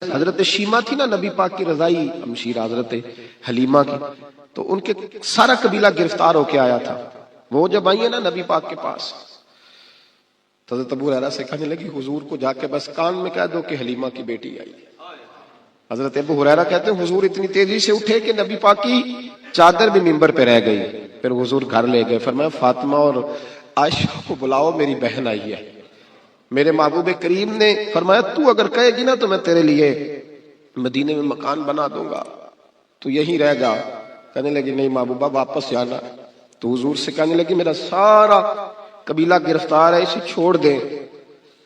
حضرت شیما تھی نا نبی پاک کی رضائی ہمشیر حضرت حلیمہ کی، تو ان کے سارا قبیلہ گرفتار ہو کے آیا تھا. وہ جب آئی ہے نا نبی پاک کے پاس، تو حضرت ابو ہریرہ سے کہنے لگی حضور کو جا کے بس کان میں کہہ دو کہ حلیمہ کی بیٹی آئی. حضرت ابو ہریرہ کہتے ہیں حضور اتنی تیزی سے اٹھے کہ نبی پاک کی چادر بھی منبر پہ رہ گئی. پھر حضور گھر لے گئے، فرمایا فاطمہ اور عائشہ کو بلاؤ، میری بہن آئی ہے. میرے محبوب کریم نے فرمایا تو اگر کہے گی نا تو میں تیرے لیے مدینے میں مکان بنا دوں گا، تو یہیں رہ جا. کہنے لگی نہیں محبوبہ واپس جانا. تو حضور سے کہنے لگی میرا سارا قبیلہ گرفتار ہے، اسے چھوڑ دیں.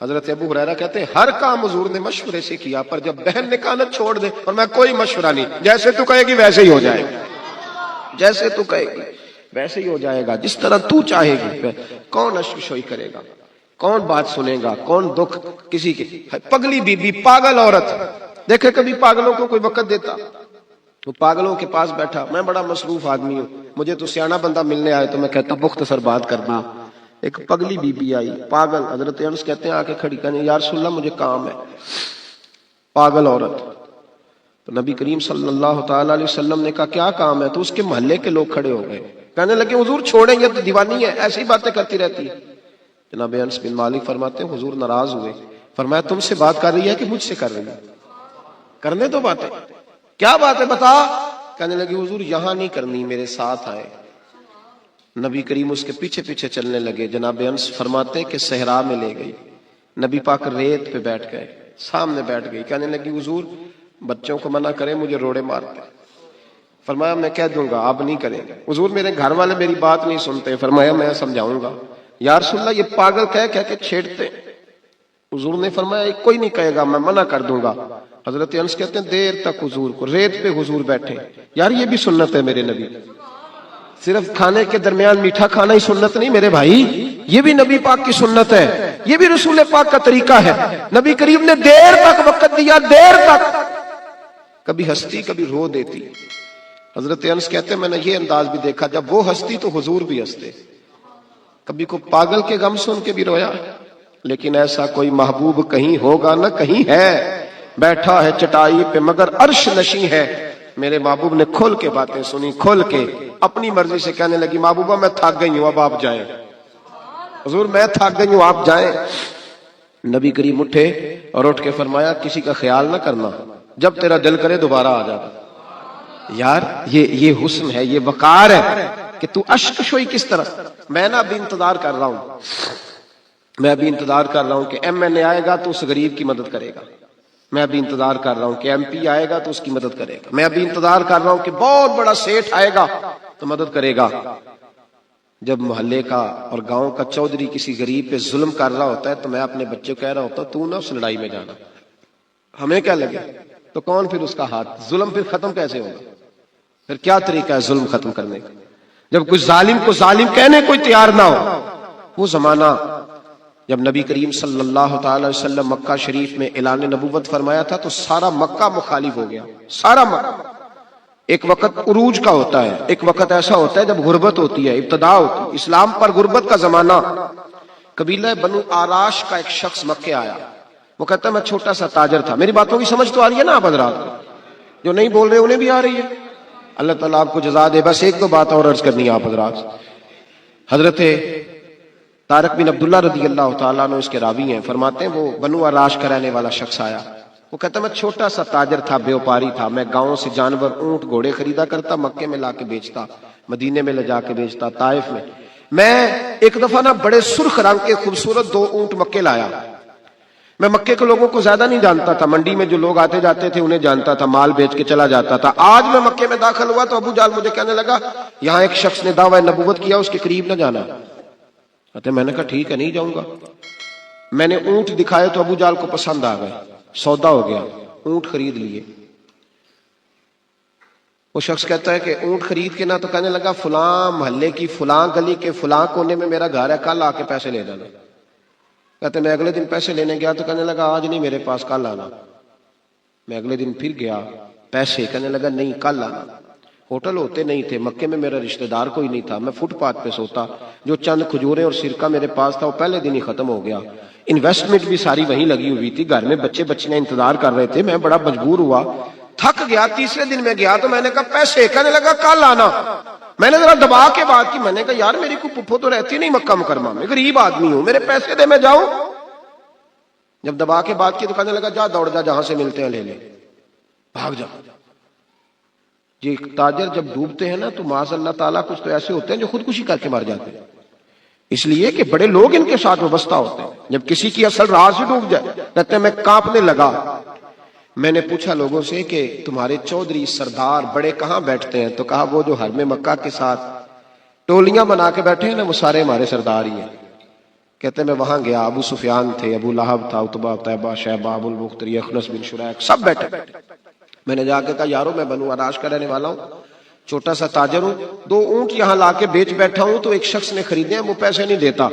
حضرت ابو ہریرہ کہتے ہیں ہر کام حضور نے مشورے سے کیا، پر جب بہن نے کہا نا چھوڑ دے، اور میں کوئی مشورہ نہیں، جیسے تو کہے گی ویسے ہی ہو جائے گا، جیسے تو کہے گی ویسے ہی ہو جائے گا، جس طرح تو چاہے گی. کون اشکشوئی کرے گا، کون بات سنے گا، کون دکھ کسی کے. پگلی بی بی، پاگل عورت. دیکھے کبھی پاگلوں کو کوئی وقت دیتا؟ وہ پاگلوں کے پاس بیٹھا، میں بڑا مصروف آدمی ہوں، مجھے تو سیاںا بندہ ملنے آئے تو میں کہتا مختصر بات کرنا. ایک پگلی بی بی آئی، پاگل. حضرت انس کہتے ہیں آ کے کھڑی، کہنے یا رسول اللہ مجھے کام ہے. پاگل عورت. تو نبی کریم صلی اللہ تعالی علیہ وسلم نے کہا کیا کام ہے؟ تو اس کے محلے کے لوگ کھڑے ہو گئے، کہنے لگے حضور چھوڑیں یہ تو دیوانی ہے، ایسی باتیں کرتی رہتی ہے. جناب انس بن مالک فرماتے ہیں حضور ناراض ہوئے، فرمایا تم سے بات کر رہی ہے کہ مجھ سے کر رہی ہے؟ کرنے دو باتیں. کیا بات ہے بتا. کہنے لگے حضور یہاں نہیں کرنی، میرے ساتھ آئے. نبی کریم اس کے پیچھے پیچھے چلنے لگے. جناب انس فرماتے ہیں کہ صحرا میں لے گئی، نبی پاک ریت پہ بیٹھ گئے، سامنے بیٹھ گئی. کہنے لگی حضور بچوں کو منع کریں، مجھے روڑے مارتے. فرمایا میں کہہ دوں گا، آپ نہیں کریں گے. حضور میرے گھر والے میری بات نہیں سنتے. فرمایا میں سمجھاؤں گا. یا رسول اللہ یہ پاگل کہہ کے چھیڑتے. حضور نے فرمایا کوئی نہیں کہے گا، میں منع کر دوں گا. حضرت انس کہتے ہیں دیر تک حضور کو ریت پہ حضور بیٹھے. یار یہ بھی سنت ہے میرے نبی، صرف کھانے کے درمیان میٹھا کھانا ہی سنت نہیں میرے بھائی، یہ بھی نبی پاک کی سنت ہے، یہ بھی رسول پاک کا طریقہ ہے. نبی کریم نے دیر تک وقت دیا، دیر تک. کبھی ہستی کبھی رو دیتی. حضرت انس کہتے ہیں میں نے یہ انداز بھی دیکھا، جب وہ ہستی تو حضور بھی ہستے. کبھی کو پاگل کے غم سن کے بھی رویا. لیکن ایسا کوئی محبوب کہیں ہوگا نہ کہیں ہے، بیٹھا ہے چٹائی پہ مگر عرش نشیں ہے. میرے محبوب نے کھول کے باتیں سنی، کھول کے اپنی مرضی سے. کہنے لگی محبوبہ میں تھک گئی ہوں، اب آپ جائیں. حضور میں تھک گئی ہوں، آپ جائیں. نبی کریم اٹھے اور اٹھ کے فرمایا کسی کا خیال نہ کرنا، جب تیرا دل کرے دوبارہ آ جا. یار یہ حسن ہے، یہ وقار ہے کہ تو اشک شوئی کس طرح. میں نا ابھی انتظار کر رہا ہوں، میں ابھی انتظار کر رہا ہوں کہ ایم این اے آئے گا تو اس غریب کی مدد کرے گا. میں ابھی انتظار کر رہا ہوں کہ ایم پی آئے گا تو اس کی مدد کرے گا. میں ابھی انتظار کر رہا ہوں کہ بہت بڑا سیٹھ آئے گا تو مدد کرے گا. جب محلے کا اور گاؤں کا چودھری کسی غریب پہ ظلم کر رہا ہوتا ہے تو میں اپنے بچے کو کہہ رہا ہوتا ہوں تو نہ اس لڑائی میں جانا، ہمیں کیا لگے. تو کون پھر اس کا ہاتھ، ظلم پھر ختم کیسے ہوگا؟ پھر کیا طریقہ ہے ظلم ختم کرنے کا؟ جب کوئی ظالم کو ظالم کہنے کوئی تیار نہ ہو. وہ زمانہ جب نبی کریم صلی اللہ تعالی وسلم مکہ شریف میں اعلان نبوت فرمایا تھا تو سارا مکہ مخالف ہو گیا، سارا مکہ. ایک وقت عروج کا ہوتا ہے، ایک وقت ایسا ہوتا ہے جب غربت ہوتی ہے، ابتدا ہوتی ہے. اسلام پر غربت کا زمانہ. قبیلہ بنو آراش کا ایک شخص مکے آیا. وہ کہتا ہے میں چھوٹا سا تاجر تھا. میری باتوں کی سمجھ تو آ رہی ہے نا آپ حضرات؟ جو نہیں بول رہے انہیں بھی آ رہی ہے. اللہ تعالیٰ آپ کو جزا دے. بس ایک دو بات اور عرض کرنی ہے آپ حضرات. حضرت طارق بن عبداللہ رضی اللہ تعالیٰ عنہ اس کے راوی ہیں، فرماتے ہیں وہ بنو آراش کا رہنے والا شخص آیا. وہ کہتا میں چھوٹا سا تاجر تھا، بیوپاری تھا. میں گاؤں سے جانور اونٹ گھوڑے خریدا کرتا، مکے میں لا کے بیچتا، مدینے میں لے جا کے بیچتا، طائف میں. میں ایک دفعہ نا بڑے سرخ رنگ کے خوبصورت 2 اونٹ مکے لایا. میں مکے کے لوگوں کو زیادہ نہیں جانتا تھا، منڈی میں جو لوگ آتے جاتے تھے انہیں جانتا تھا، مال بیچ کے چلا جاتا تھا. آج میں مکے میں داخل ہوا تو ابو جال مجھے کہنے لگا یہاں ایک شخص نے دعویٰ نبوت کیا، اس کے قریب نہ جانا. میں نے کہا ٹھیک ہے نہیں جاؤں گا. میں نے اونٹ دکھائے تو ابو جال کو پسند آ گئے، سودا ہو گیا، اونٹ خرید لیے. وہ شخص کہتا ہے کہ اونٹ خرید کے نہ تو کہنے لگا فلاں محلے کی فلاں گلی کے فلاں کونے میں میرا گھر ہے، کل آ کے پیسے لے جانا. کہتے میں اگلے دن پیسے لینے گیا تو کہنے لگا آج نہیں میرے پاس، کل آنا. میں اگلے دن پھر گیا پیسے، کہنے لگا نہیں کل آنا. ہوٹل ہوتے نہیں تھے، مکے میں میرا رشتہ دار کوئی نہیں تھا، میں فٹ پاتھ پہ سوتا. جو چند کھجوریں اور سرکہ میرے پاس تھا وہ پہلے دن ہی ختم ہو گیا. انویسٹمنٹ بھی ساری وہیں لگی ہوئی تھی, گھر میں بچے بچیاں انتظار کر رہے تھے, میں بڑا مجبور ہوا, تھک گیا. تیسرے دن میں گیا تو میں نے کہا پیسے, کہنے لگا کل آنا. میں نے ذرا دبا کے بات کی, میں نے کہا یار میری کوئی پھپھو تو رہتی نہیں مکہ مکرمہ میں, غریب آدمی ہوں, میرے پیسے دے میں جاؤں. جب دبا کے بات کی تو کہنے لگا جا دوڑ جا, جہاں سے ملتے ہیں لے لے, بھاگ جا. یہ تاجر جب ڈوبتے ہیں نا تو معاذ اللہ تعالیٰ کچھ تو ایسے ہوتے ہیں جو خودکشی کر کے مر جاتے ہیں, اس لیے کہ بڑے لوگ ان کے ساتھ وابستہ ہوتے ہیں. جب کسی کی اصل راز ہی ڈوب جائے, کہتے ہیں میں کانپنے لگا. میں نے پوچھا لوگوں سے کہ تمہارے چودھری سردار بڑے کہاں بیٹھتے ہیں, تو کہا وہ جو حرم مکہ کے ساتھ ٹولیاں بنا کے بیٹھے ہیں نا, وہ سارے ہمارے سردار ہی ہیں. کہتے ہیں میں وہاں گیا, ابو سفیان تھے, ابو لہب تھا, عتبہ, طیبہ, شیبہ, ابو البختری, اخنس بن شریک, سب بیٹھے. میں نے جا کے کہا یارو میں بنو عراش کا رہنے والا ہوں, چھوٹا سا تاجر ہوں, 2 اونٹ یہاں لا کے بیچ بیٹھا ہوں, تو ایک شخص نے خریدے ہیں, وہ پیسے نہیں دیتا.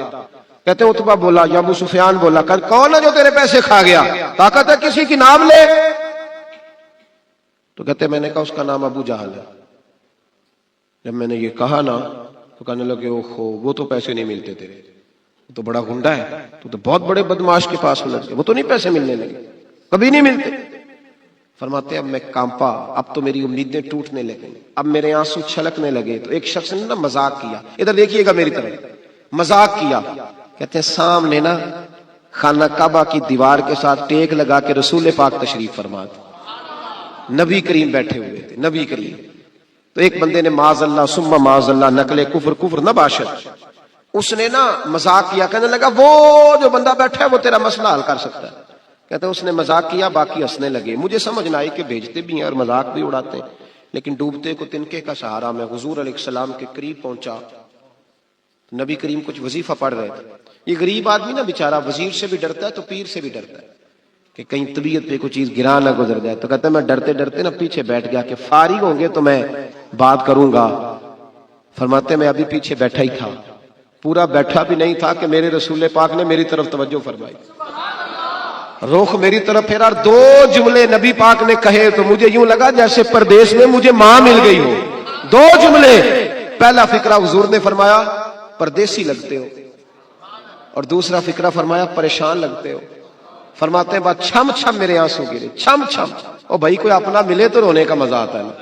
کہتے ہیں عتبہ بولا یا ابو سفیان بولا, کون ہے جو تیرے پیسے کھا گیا, طاقت ہے کسی کی نام لے. تو کہتے ہیں میں نے کہا اس کا نام ابو جہل ہے. جب میں نے یہ کہا نا تو کہنے لگے اوہو وہ تو پیسے نہیں ملتے تیرے, وہ تو بڑا گنڈا ہے, تو بہت بڑے بدماش کے پاس مل گئے, وہ تو نہیں پیسے ملنے لگے, کبھی نہیں ملتے. فرماتے اب میں کانپا, اب تو میری امیدیں ٹوٹنے لگیں, اب میرے آنسو چھلکنے لگے. تو ایک شخص نے نا مذاق کیا, ادھر دیکھیے گا میری طرف, مذاق کیا. کہتے ہیں سامنے نا خانہ کعبہ کی دیوار کے ساتھ ٹیک لگا کے رسول پاک تشریف فرما تھے, نبی کریم بیٹھے ہوئے تھے, نبی کریم. تو ایک بندے نے معاذ اللہ ثم معاذ اللہ نقل کفر نہ باشد, اس نے نا مذاق کیا, کہنے لگا وہ جو بندہ بیٹھا ہے وہ تیرا مسئلہ حل کر سکتا ہے. کہتے ہیں اس نے مذاق کیا, باقی ہنسنے لگے. مجھے سمجھ نہ آئی کہ بھیجتے بھی ہیں اور مذاق بھی اڑاتے ہیں, لیکن ڈوبتے کو تنکے کا سہارا. میں حضور علیہ السلام کے قریب پہنچا, نبی کریم کچھ وظیفہ پڑھ رہے تھے. یہ غریب آدمی نا بیچارہ وزیر سے بھی ڈرتا ہے تو پیر سے بھی ڈرتا ہے کہ کہیں طبیعت پہ کوئی چیز گرا نہ گزر جائے. تو کہتا ہے میں ڈرتے ڈرتے نا پیچھے بیٹھ گیا کہ فارغ ہوں گے تو میں بات کروں گا. فرماتے میں ابھی پیچھے بیٹھا ہی تھا, پورا بیٹھا بھی نہیں تھا کہ میرے رسول پاک نے میری طرف توجہ فرمائی, رخ میری طرف پھیرا, 2 جملے نبی پاک نے کہے تو مجھے یوں لگا جیسے پردیس میں مجھے ماں مل گئی ہو. 2 جملے. پہلا فقرہ حضور نے فرمایا پردیسی لگتے ہو, اور دوسرا فقرہ فرمایا پریشان لگتے ہو. فرماتے ہیں بات چھم چھم میرے آنسو گرے, چھم چھم. او بھائی کوئی اپنا ملے تو رونے کا مزہ آتا ہے نا,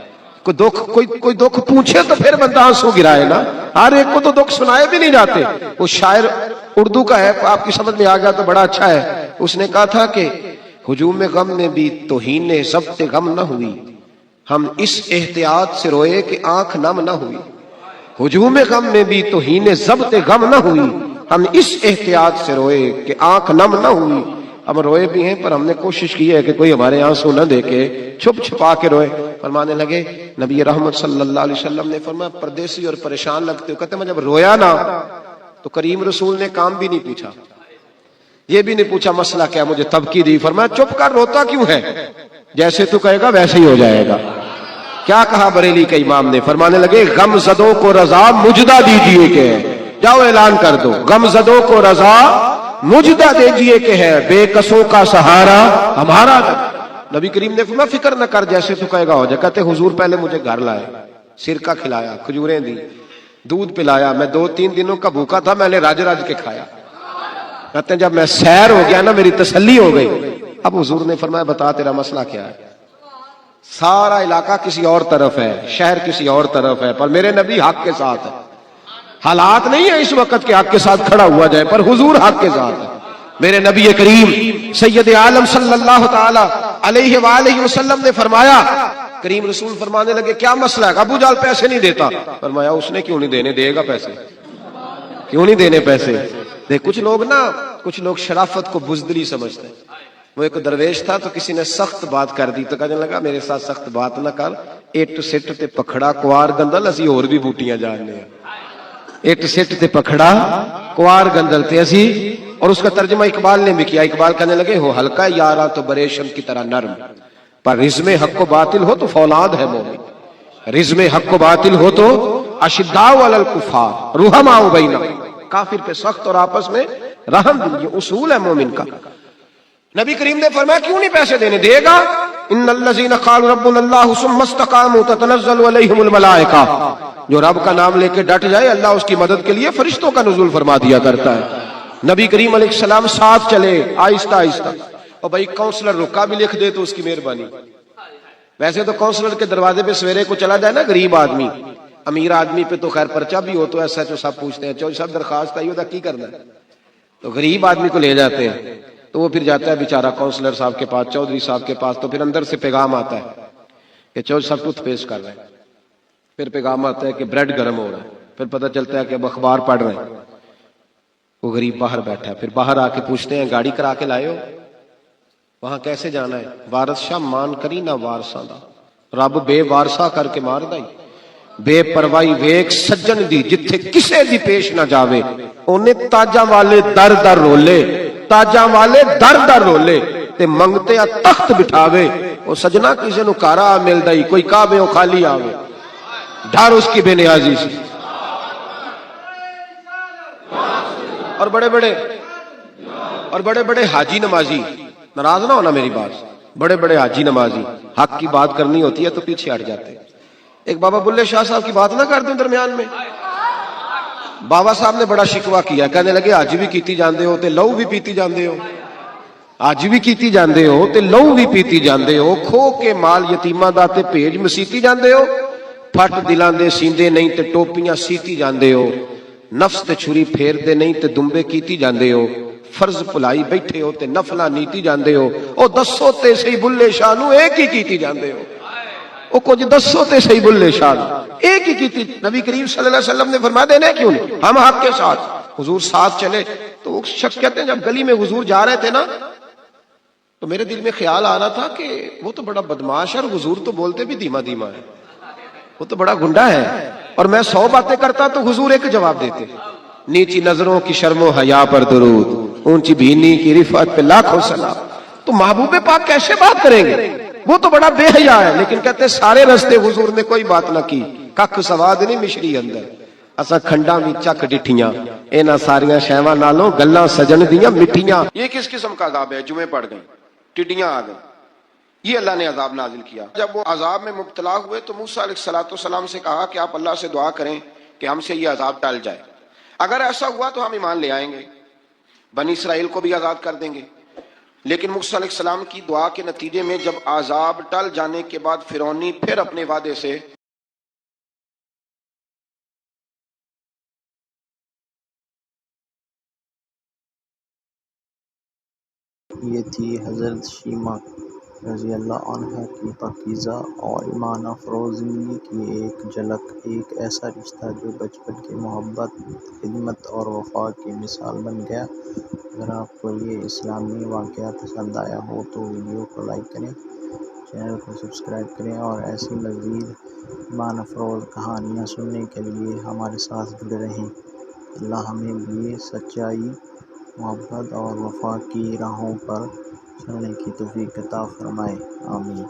کوئی دکھ پوچھے تو پھر بندہ آنسو گرائے نا, ہر ایک کو تو دکھ سنائے بھی نہیں جاتے. وہ شاعر اردو کا ہے, آپ کی سمجھ میں آ گیا تو بڑا اچھا ہے. اس نے کہا تھا کہ ہجوم غم میں بھی توہین ضبط غم نہ ہوئی, ہم اس احتیاط سے روئے کہ آنکھ نم نہ ہوئی. ہجوم غم میں بھی توہین ضبط غم نہ ہوئی, ہم اس احتیاط سے روئے کہ آنکھ نم نہ ہوئی. ہم روئے بھی ہیں پر ہم نے کوشش کی ہے کہ کوئی ہمارے آنسو نہ دیکھے, چھپ چھپا کے روئے. فرمانے لگے نبی رحمت صلی اللہ علیہ وسلم نے فرمایا پردیسی اور پریشان لگتے ہو. کہتے ہیں میں جب رویا نا تو کریم رسول نے کام بھی نہیں پوچھا, یہ بھی نہیں پوچھا مسئلہ کیا, مجھے تبکی دی. فرمایا چپ کر, روتا کیوں ہے, جیسے تو کہے گا ویسے ہی ہو جائے گا. کیا کہا بریلی کے امام نے, فرمانے لگے غم زدوں کو رضا مجدہ دیجئے کہ, جاؤ اعلان کر دو, غم زدوں کو رضا مجدہ دیجئے کہ ہے, بے کسوں کا سہارا ہمارا. نبی کریم نے فرمایا فکر نہ کر, جیسے تو کہے گا ہو جائے. کہتے حضور پہلے مجھے گھر لائے, سرکہ کھلایا, کھجوریں دی, دودھ پلایا. میں 2-3 دنوں کا بھوکا تھا, میں نے راج راج کے کھایا. کہتے ہیں جب میں سیر ہو گیا نا میری تسلی ہو گئی. اب حضور نے فرمایا بتا تیرا مسئلہ کیا ہے. سارا علاقہ کسی اور طرف ہے, شہر کسی اور طرف ہے, پر میرے نبی حق کے ساتھ ہے. حالات نہیں ہے اس وقت کے حق کے ساتھ کھڑا ہوا جائے, پر حضور حق کے ساتھ ہے. میرے نبی کریم سید عالم صلی اللہ تعالی علیہ وآلہ وسلم نے فرمایا, کریم رسول فرمانے لگے کیا مسئلہ ہے. ابو جہل پیسے نہیں دیتا. فرمایا اس نے کیوں نہیں دینے, دے گا پیسے, کیوں نہیں دینے پیسے. دیکھ کچھ لوگ شرافت کو بزدلی سمجھتے ہیں. وہ ایک درویش تھا تو کسی نے سخت بات کر دی, تو کہنے لگا میرے ساتھ سخت بات نہ کر, اٹ سٹ تے پکھڑا کوار گندل, اسی اور بھی بوٹیاں جاننے ہیں. اٹ سٹ تے پکھڑا کوار گندل تے اسی. اور اس کا ترجمہ اقبال نے بھی کیا. اقبال کہنے لگے ہو ہلکا یارا تو بریشم کی طرح نرم, پر رزم حق و باطل ہو تو فولاد ہے مومن. رزم حق و باطل ہو تو اشداء علی الکفار رحماء بینہم, کافر پہ سخت اور آپس میں رحم. یہ اصول ہے مومن کا. نبی کریم نے فرمایا کیوں نہیں پیسے دینے, دے گا. ان الذین قالوا ربنا اللہ ثم استقاموا تتنزل علیہم الملائکہ, جو رب کا نام لے کے ڈٹ جائے اللہ اس کی مدد کے لیے فرشتوں کا نزول فرما دیا کرتا ہے. نبی کریم علیہ السلام ساتھ چلے آہستہ آہستہ. اور بھائی کاؤنسلر رکا بھی لکھ دے تو اس کی مہربانی. ویسے تو کاؤنسلر کے دروازے پہ سویرے کو چلا جائے نا غریب آدمی، امیر آدمی پہ تو خیر پرچہ بھی ہو تو ایسا سب پوچھتے ہیں چوہدری صاحب درخواست آئی ہوتا کی کرنا ہے، تو غریب آدمی کو لے جاتے ہیں. تو وہ پھر جاتا ہے بیچارہ کاؤنسلر صاحب کے پاس، چودھری صاحب کے پاس. تو پھر اندر سے پیغام آتا ہے کہ چودھری صاحب ٹوتھ پیسٹ کر رہے ہیں. پھر پیغام آتا ہے کہ بریڈ گرم ہو رہا ہے. پھر پتہ چلتا ہے کہ اب اخبار پڑھ رہے ہیں. وہ غریب باہر بیٹھا ہے. پھر باہر آ کے پوچھتے ہیں گاڑی کرا کے لائے ہو؟ وہاں کیسے جانا ہے؟ وارث شاہ مان کری نہ وارساں دا، رب بے وارسا کر کے مار دائی. بے پروائی ویک سجن دی جتھے کسے دی پیش نہ جاوے، انہیں تاجاں والے در در رولے، تاجاں والے در در رولے تے منگتے آ تخت بٹھاوے. وہ سجنا کسے نو کارا مل دائی، کوئی کعبے خالی آوے، ڈر اس کی بے نیازی سے. اور بڑے بڑے حاجی نمازی، ناراض نہ ہونا میری بات، بڑے بڑے حاجی نمازی حق کی بات کرنی ہوتی ہے تو پیچھے ہٹ جاتے. ایک بابا بلے شاہ صاحب کی بات نہ کر دیں درمیان میں. بابا صاحب نے بڑا شکوہ کیا، کہنے لگے حج بھی کیتی جاندے ہو تے لہو بھی پیتی جاندے ہو، حج بھی کیتی جاندے ہو تے لہو بھی پیتی جاندے ہو، کھو کے مال یتیماں دا تے بھیج مسیتی جاندے ہو، پھٹ دلاں دے سیندے نہیں تے ٹوپیاں سیتی جاندے ہو، نفس تے چھری پھیر دے نہیں تے دمبے کیتی جاندے ہو، فرض پلائی بیٹھے ہو تے نفلاں نیتی جاندے ہو. او دسو تے صحیح بلے شاہ نو ایک ہی کیتی جاندے ہو، او کچھ دسو تے صحیح بلے شاہ ایک ہی کیتی. نبی کریم صلی اللہ علیہ وسلم نے فرما دینا کیوں نہیں، ہم حق کے ساتھ. حضور ساتھ چلے تو وہ شخص کہتے ہیں جب گلی میں حضور جا رہے تھے نا تو میرے دل میں خیال آ رہا تھا کہ وہ تو بڑا بدماش ہے اور حضور تو بولتے بھی دھیما دھیما ہے، وہ تو بڑا گنڈا ہے. اور میں 100 باتیں کرتا تو حضور ایک جواب دیتے، نیچی نظروں کی شرم و حیا پر درود، اونچی بینی کی رفعت پہ لاکھوں سلام. تو محبوب پاک کیسے بات کریں گے، وہ تو بڑا بے حیا ہے. لیکن کہتے سارے رستے حضور نے کوئی بات نہ کی، ککھ سواد نہیں مشری اندر، اسا کھنڈاں وچ چک ڈٹھیاں، انہاں ساریاں شیواں نالوں گلاں سجن دیاں مٹھیاں. یہ کس قسم کا عذاب ہے؟ جمعے پڑ گئیں، ٹڈیاں آ گئیں. یہ اللہ نے عذاب نازل کیا. جب وہ عذاب میں مبتلا ہوئے تو موسیٰ علیہ السلام سے کہا کہ آپ اللہ سے دعا کریں کہ ہم سے یہ عذاب ٹل جائے. اگر ایسا ہوا تو ہم ایمان لے آئیں گے، بنی اسرائیل کو بھی آزاد کر دیں گے. لیکن موسیٰ علیہ السلام کی دعا کے نتیجے میں جب عذاب ٹل جانے کے بعد فرعونی پھر اپنے وعدے سے یہ تھی حضرت شیمہ رضی اللہ عنہا کی پاکیزہ اور ایمان افروز زندگی کی ایک جھلک، ایک ایسا رشتہ جو بچپن کی محبت، خدمت اور وفا کی مثال بن گیا. اگر آپ کو یہ اسلامی واقعہ پسند آیا ہو تو ویڈیو کو لائک کریں، چینل کو سبسکرائب کریں اور ایسی مزید ایمان افروز کہانیاں سننے کے لیے ہمارے ساتھ جڑے رہیں. اللہ ہمیں بھی سچائی، محبت اور وفا کی راہوں پر چلنے کی توفیق عطا فرمائے. آمین.